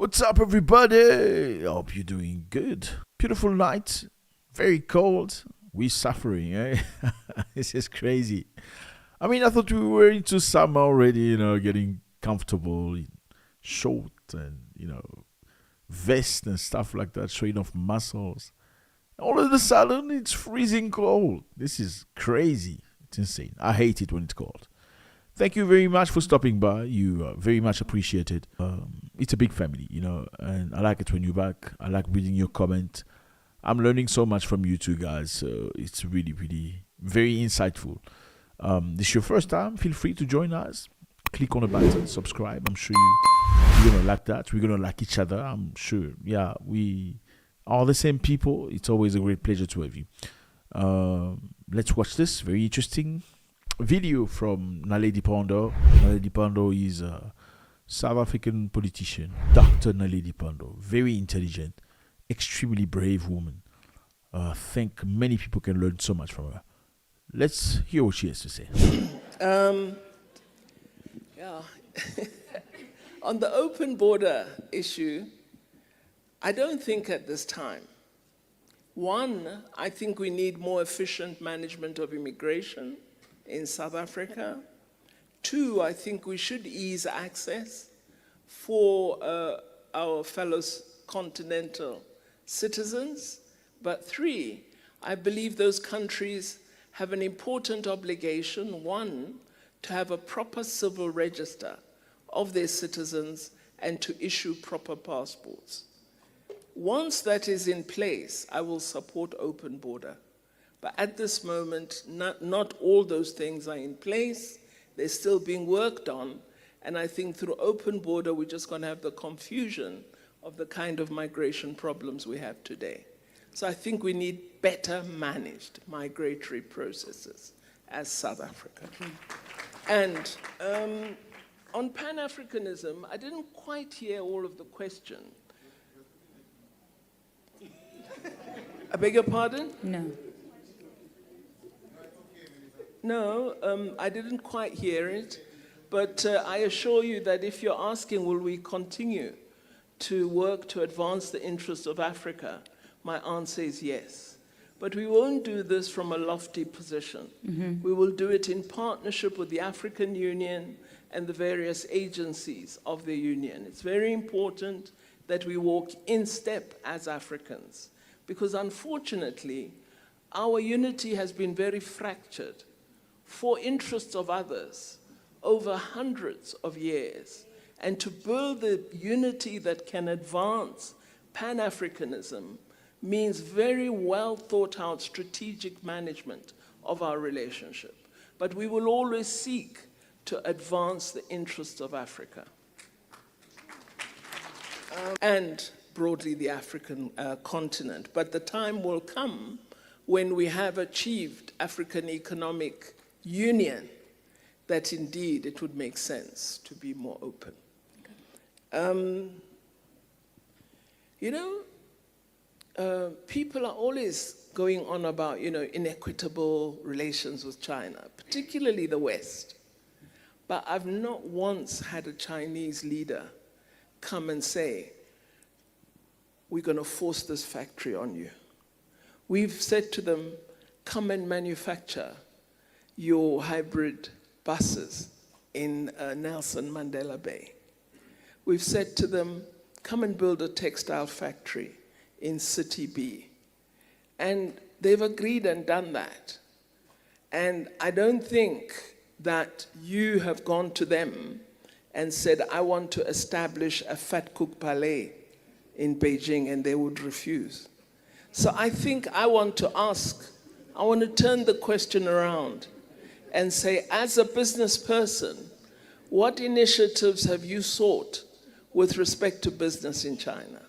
What's up, everybody? Hope you're doing good. Beautiful night, very cold. We're suffering, eh? This is crazy. I mean, I thought we were into summer already, getting comfortable, short and, vest and stuff like that, showing off muscles. All of a sudden, it's freezing cold. This is crazy. It's insane. I hate it when it's cold. Thank you very much for stopping by. You are very much appreciated. It's a big family, and I like it when you're back. I like reading your comment. I'm learning so much from you two guys, so it's really, really very insightful. This is your first time, feel free to join us. Click on the button, subscribe. I'm sure you're going to like that. We're going to like each other, I'm sure. Yeah, we are the same people. It's always a great pleasure to have you. Let's watch this very interesting video from Naledi Pandor. Naledi Pandor is a South African politician, Dr. Naledi Pandor. Very intelligent, extremely brave woman. I think many people can learn so much from her. Let's hear what she has to say. On the open border issue, I don't think at this time. One, I think we need more efficient management of immigration in South Africa. Two, I think we should ease access for our fellow continental citizens. But three, I believe those countries have an important obligation, one, to have a proper civil register of their citizens and to issue proper passports. Once that is in place, I will support open border. But at this moment, not all those things are in place. They're still being worked on. And I think through open border, we're just going to have the confusion of the kind of migration problems we have today. So I think we need better managed migratory processes as South Africa. And on Pan-Africanism, I didn't quite hear all of the question. I beg your pardon? No. No, I didn't quite hear it, but I assure you that if you're asking, will we continue to work to advance the interests of Africa, my answer is yes. But we won't do this from a lofty position. Mm-hmm. We will do it in partnership with the African Union and the various agencies of the Union. It's very important that we walk in step as Africans, because unfortunately, our unity has been very fractured for interests of others over hundreds of years. And to build the unity that can advance Pan-Africanism means very well thought out strategic management of our relationship. But we will always seek to advance the interests of Africa. And broadly the African continent. But the time will come when we have achieved African economic union, that indeed it would make sense to be more open. People are always going on about, inequitable relations with China, particularly the West. But I've not once had a Chinese leader come and say, we're going to force this factory on you. We've said to them, come and manufacture your hybrid buses in Nelson Mandela Bay. We've said to them, come and build a textile factory in City B. And they've agreed and done that. And I don't think that you have gone to them and said, I want to establish a Fat Cook Palais in Beijing, and they would refuse. So I think I want to turn the question around and say, as a business person, what initiatives have you sought with respect to business in China?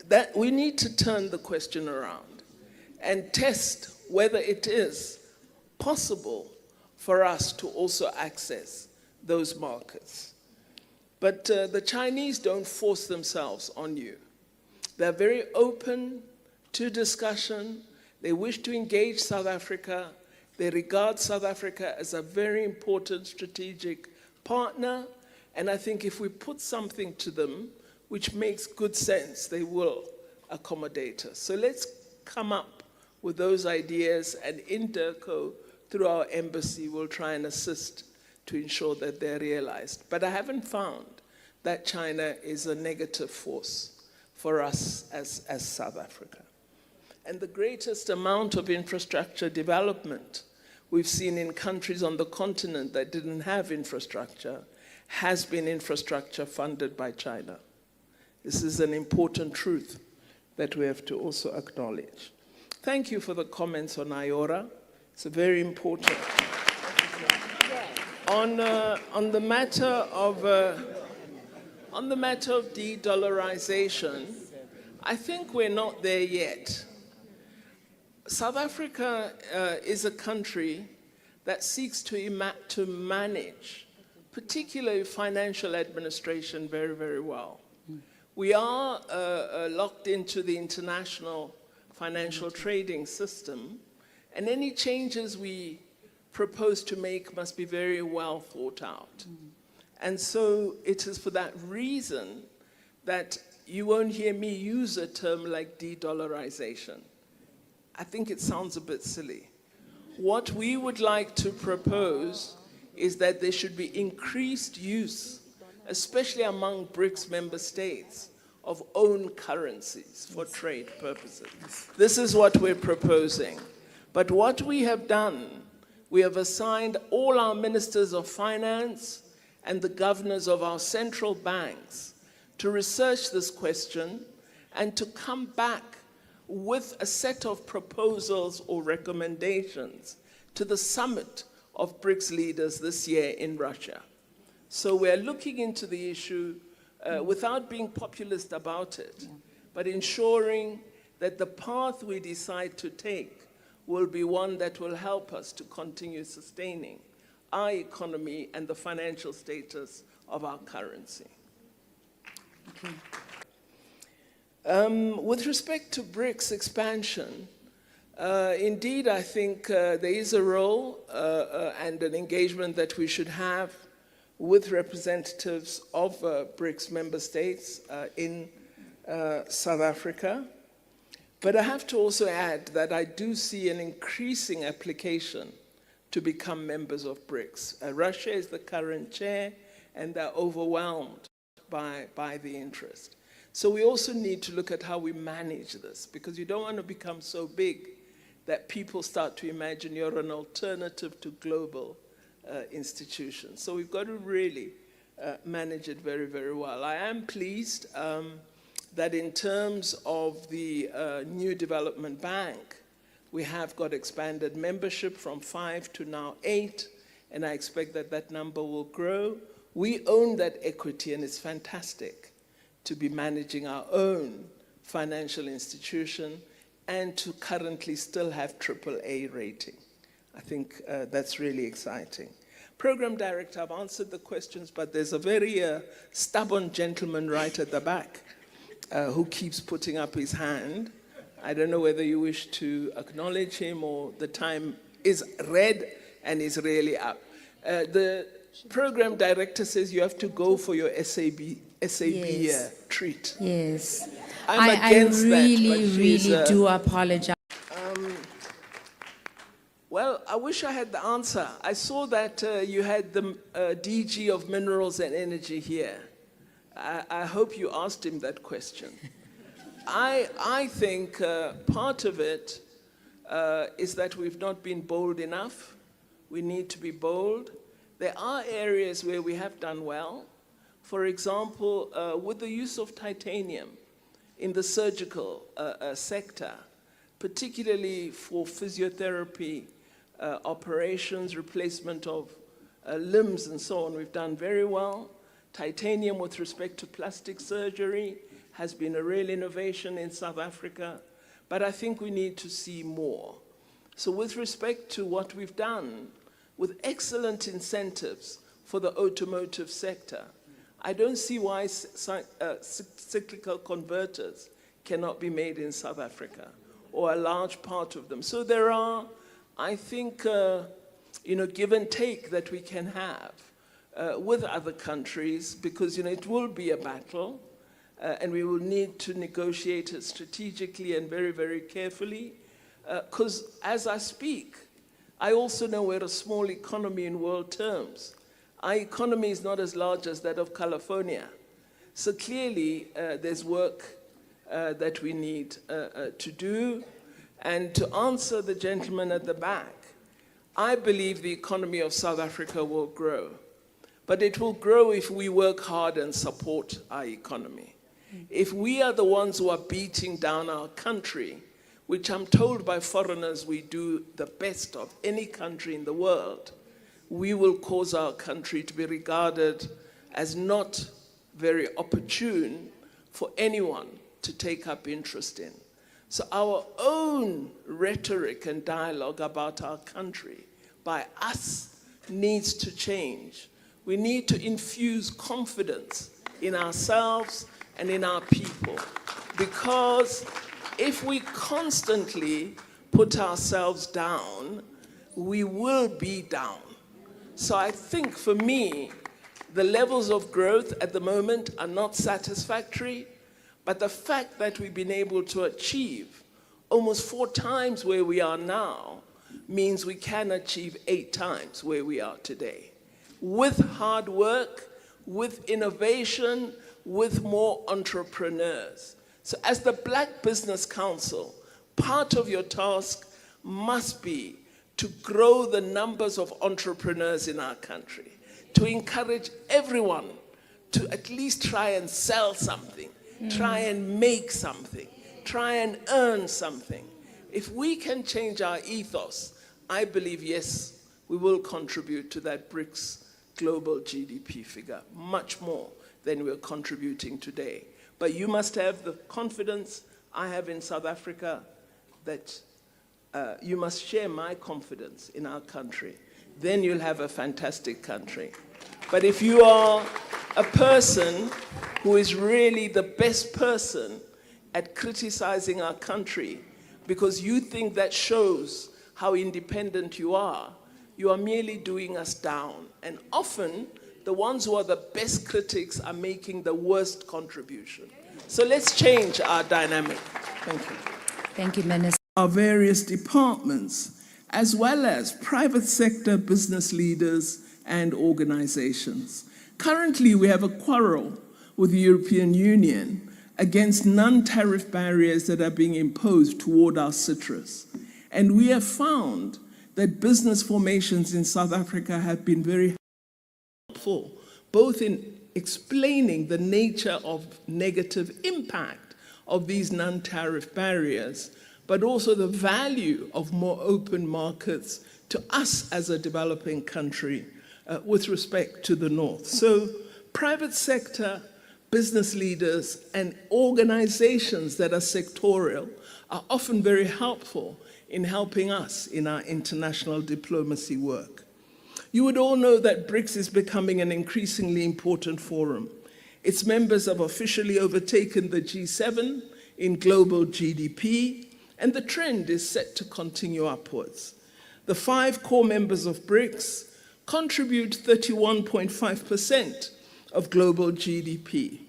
That we need to turn the question around and test whether it is possible for us to also access those markets. But the Chinese don't force themselves on you. They're very open to discussion. They wish to engage South Africa. They regard South Africa as a very important strategic partner. And I think if we put something to them, which makes good sense, they will accommodate us. So let's come up with those ideas, and Interco, through our embassy, will try and assist to ensure that they're realized. But I haven't found that China is a negative force for us as South Africa. And the greatest amount of infrastructure development we've seen in countries on the continent that didn't have infrastructure has been infrastructure funded by China. This is an important truth that we have to also acknowledge. Thank you for the comments on IORA. It's a very important. On the matter of de-dollarization, I think we're not there yet. South Africa is a country that seeks to manage, particularly financial administration, very, very well. We are locked into the international financial trading system, and any changes we propose to make must be very well thought out. And so it is for that reason that you won't hear me use a term like de-dollarization. I think it sounds a bit silly. What we would like to propose is that there should be increased use, especially among BRICS member states, of own currencies for trade purposes. This is what we're proposing. But what we have done, we have assigned all our ministers of finance and the governors of our central banks to research this question and to come back with a set of proposals or recommendations to the summit of BRICS leaders this year in Russia. So we're looking into the issue without being populist about it, but ensuring that the path we decide to take will be one that will help us to continue sustaining our economy and the financial status of our currency. Okay. With respect to BRICS expansion, indeed, I think there is a role and an engagement that we should have with representatives of BRICS member states in South Africa. But I have to also add that I do see an increasing application to become members of BRICS. Russia is the current chair, and they're overwhelmed by the interest. So we also need to look at how we manage this, because you don't want to become so big that people start to imagine you're an alternative to global institutions. So we've got to really manage it very, very well. I am pleased that in terms of the new development bank, we have got expanded membership from 5 to now 8, and I expect that that number will grow. We own that equity, and it's fantastic to be managing our own financial institution and to currently still have AAA rating. I think that's really exciting. Program Director, I've answered the questions, but there's a very stubborn gentleman right at the back who keeps putting up his hand. I don't know whether you wish to acknowledge him or the time is red and is really up. The Program Director says you have to go for your SAB Yes. treat. Yes. I'm I against really, that, really do apologize. Well, I wish I had the answer. I saw that you had the DG of Minerals and Energy here. I hope you asked him that question. I think part of it is that we've not been bold enough. We need to be bold. There are areas where we have done well. For example, with the use of titanium in the surgical sector, particularly for physiotherapy operations, replacement of limbs and so on, we've done very well. Titanium with respect to plastic surgery has been a real innovation in South Africa, but I think we need to see more. So with respect to what we've done, with excellent incentives for the automotive sector, I don't see why cyclical converters cannot be made in South Africa, or a large part of them. So there are, I think, give and take that we can have with other countries, because it will be a battle. and we will need to negotiate it strategically and very, very carefully. Because as I speak, I also know we're a small economy in world terms. Our economy is not as large as that of California. So clearly, there's work that we need to do. And to answer the gentleman at the back, I believe the economy of South Africa will grow. But it will grow if we work hard and support our economy. If we are the ones who are beating down our country, which I'm told by foreigners we do the best of any country in the world, we will cause our country to be regarded as not very opportune for anyone to take up interest in. So our own rhetoric and dialogue about our country by us needs to change. We need to infuse confidence in ourselves and in our people, because if we constantly put ourselves down, we will be down. So I think for me, the levels of growth at the moment are not satisfactory, but the fact that we've been able to achieve almost 4 times where we are now means we can achieve 8 times where we are today. With hard work, with innovation, with more entrepreneurs. So as the Black Business Council, part of your task must be to grow the numbers of entrepreneurs in our country, to encourage everyone to at least try and sell something, try and make something, try and earn something. If we can change our ethos, I believe, yes, we will contribute to that BRICS global GDP figure, much more than we're contributing today. But you must have the confidence I have in South Africa that you must share my confidence in our country. Then you'll have a fantastic country. But if you are a person who is really the best person at criticizing our country because you think that shows how independent you are merely doing us down. And often, the ones who are the best critics are making the worst contribution. So let's change our dynamic. Thank you. Thank you, Minister. Our various departments, as well as private sector business leaders and organizations. Currently, we have a quarrel with the European Union against non-tariff barriers that are being imposed toward our citrus. And we have found that business formations in South Africa have been very helpful, both in explaining the nature of negative impact of these non-tariff barriers, but also the value of more open markets to us as a developing country with respect to the North. So private sector, business leaders, and organizations that are sectorial are often very helpful in helping us in our international diplomacy work. You would all know that BRICS is becoming an increasingly important forum. Its members have officially overtaken the G7 in global GDP, and the trend is set to continue upwards. The 5 core members of BRICS contribute 31.5% of global GDP,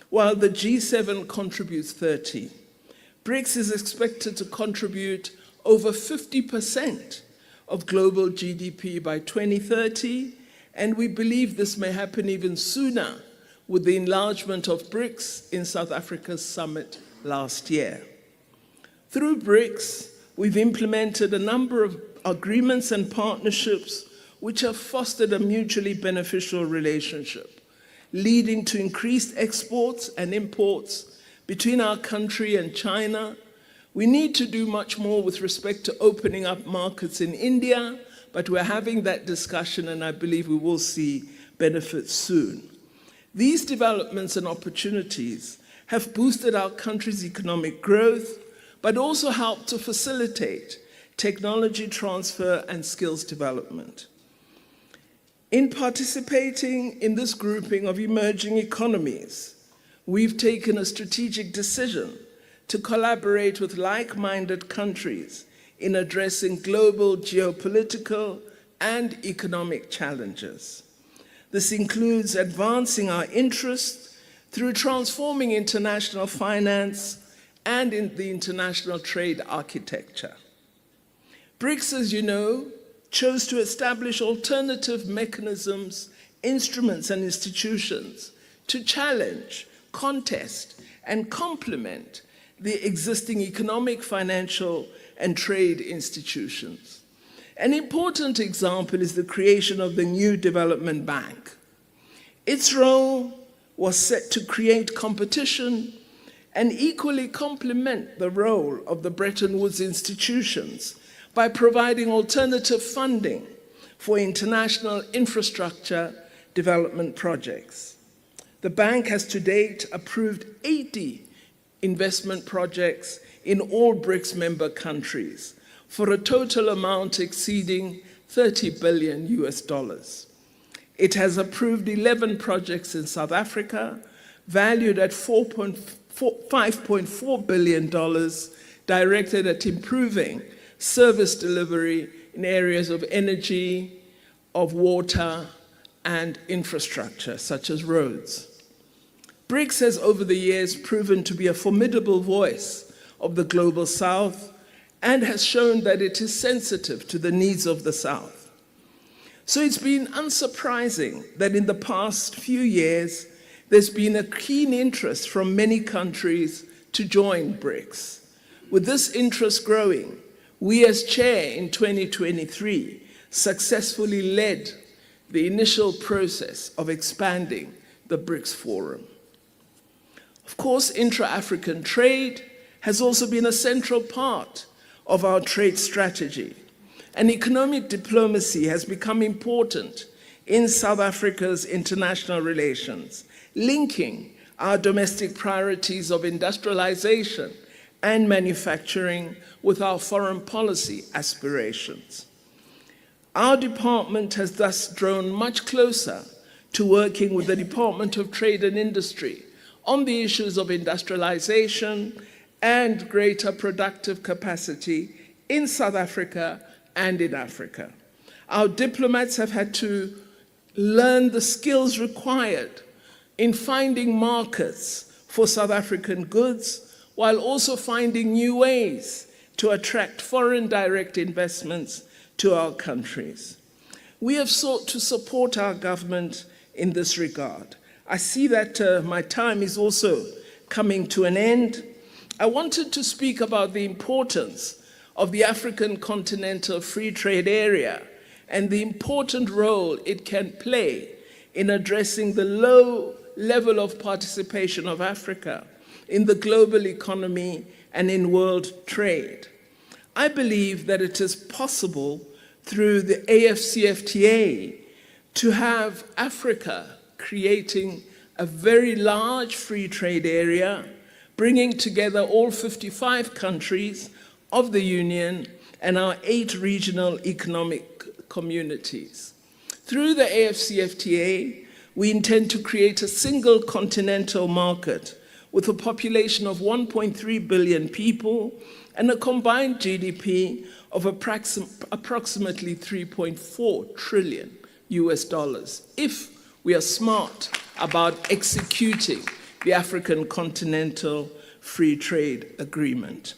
while the G7 contributes 30%. BRICS is expected to contribute over 50% of global GDP by 2030, and we believe this may happen even sooner with the enlargement of BRICS in South Africa's summit last year. Through BRICS, we've implemented a number of agreements and partnerships which have fostered a mutually beneficial relationship, leading to increased exports and imports between our country and China. We need to do much more with respect to opening up markets in India, but we're having that discussion, and I believe we will see benefits soon. These developments and opportunities have boosted our country's economic growth, but also helped to facilitate technology transfer and skills development. In participating in this grouping of emerging economies, we've taken a strategic decision to collaborate with like-minded countries in addressing global geopolitical and economic challenges. This includes advancing our interests through transforming international finance and in the international trade architecture. BRICS, as you know, chose to establish alternative mechanisms, instruments, and institutions to challenge, contest, and complement the existing economic, financial, and trade institutions. An important example is the creation of the new Development Bank. Its role was set to create competition and equally complement the role of the Bretton Woods institutions by providing alternative funding for international infrastructure development projects. The bank has to date approved 80 investment projects in all BRICS member countries for a total amount exceeding $30 billion. It has approved 11 projects in South Africa, valued at $5.4 billion, directed at improving service delivery in areas of energy, of water, and infrastructure, such as roads. BRICS has over the years proven to be a formidable voice of the global South and has shown that it is sensitive to the needs of the South. So it's been unsurprising that in the past few years, there's been a keen interest from many countries to join BRICS. With this interest growing, we as chair in 2023 successfully led the initial process of expanding the BRICS Forum. Of course, intra-African trade has also been a central part of our trade strategy, and economic diplomacy has become important in South Africa's international relations, linking our domestic priorities of industrialization and manufacturing with our foreign policy aspirations. Our department has thus drawn much closer to working with the Department of Trade and Industry on the issues of industrialization and greater productive capacity in South Africa and in Africa. Our diplomats have had to learn the skills required in finding markets for South African goods, while also finding new ways to attract foreign direct investments to our countries. We have sought to support our government in this regard. I see that my time is also coming to an end. I wanted to speak about the importance of the African Continental Free Trade Area and the important role it can play in addressing the low level of participation of Africa in the global economy and in world trade. I believe that it is possible through the AFCFTA to have Africa creating a very large free trade area, bringing together all 55 countries of the Union and our 8 regional economic communities. Through the AFCFTA, we intend to create a single continental market with a population of 1.3 billion people and a combined GDP of approximately 3.4 trillion US dollars, if we are smart about executing the African Continental Free Trade Agreement.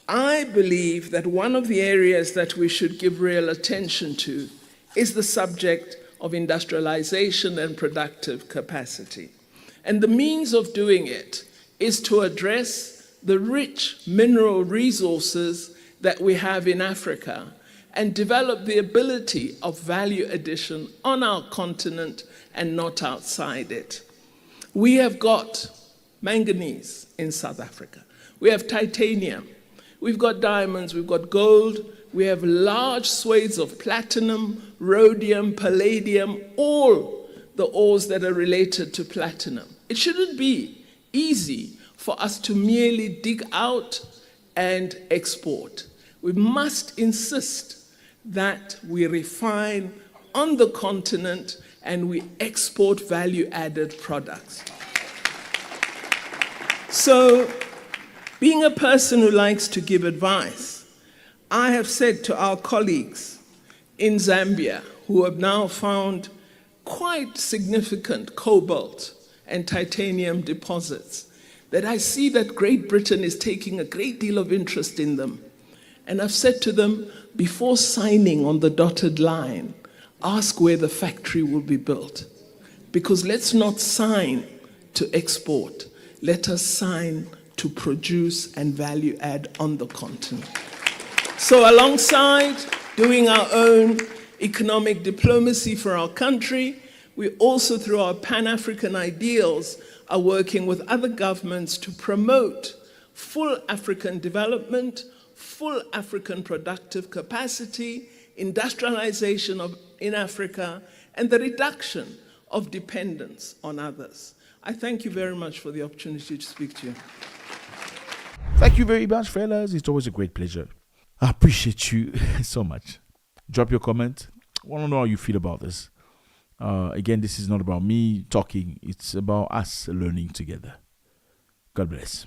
I believe that one of the areas that we should give real attention to is the subject of industrialization and productive capacity. And the means of doing it is to address the rich mineral resources that we have in Africa and develop the ability of value addition on our continent and not outside it. We have got manganese in South Africa. We have titanium. We've got diamonds, we've got gold, we have large swathes of platinum, rhodium, palladium, all the ores that are related to platinum. It shouldn't be easy for us to merely dig out and export. We must insist that we refine on the continent and we export value-added products. So, being a person who likes to give advice, I have said to our colleagues in Zambia, who have now found quite significant cobalt and titanium deposits, that I see that Great Britain is taking a great deal of interest in them. And I've said to them, before signing on the dotted line, ask where the factory will be built. Because let's not sign to export. Let us sign to produce and value add on the continent. So alongside doing our own economic diplomacy for our country, we also, through our Pan-African ideals, are working with other governments to promote full African development, full African productive capacity, industrialization in Africa, and the reduction of dependence on others. I thank you very much for the opportunity to speak to you. Thank you very much, fellas. It's always a great pleasure. I appreciate you so much. Drop your comment. I want to know how you feel about this. Again, this is not about me talking. It's about us learning together. God bless.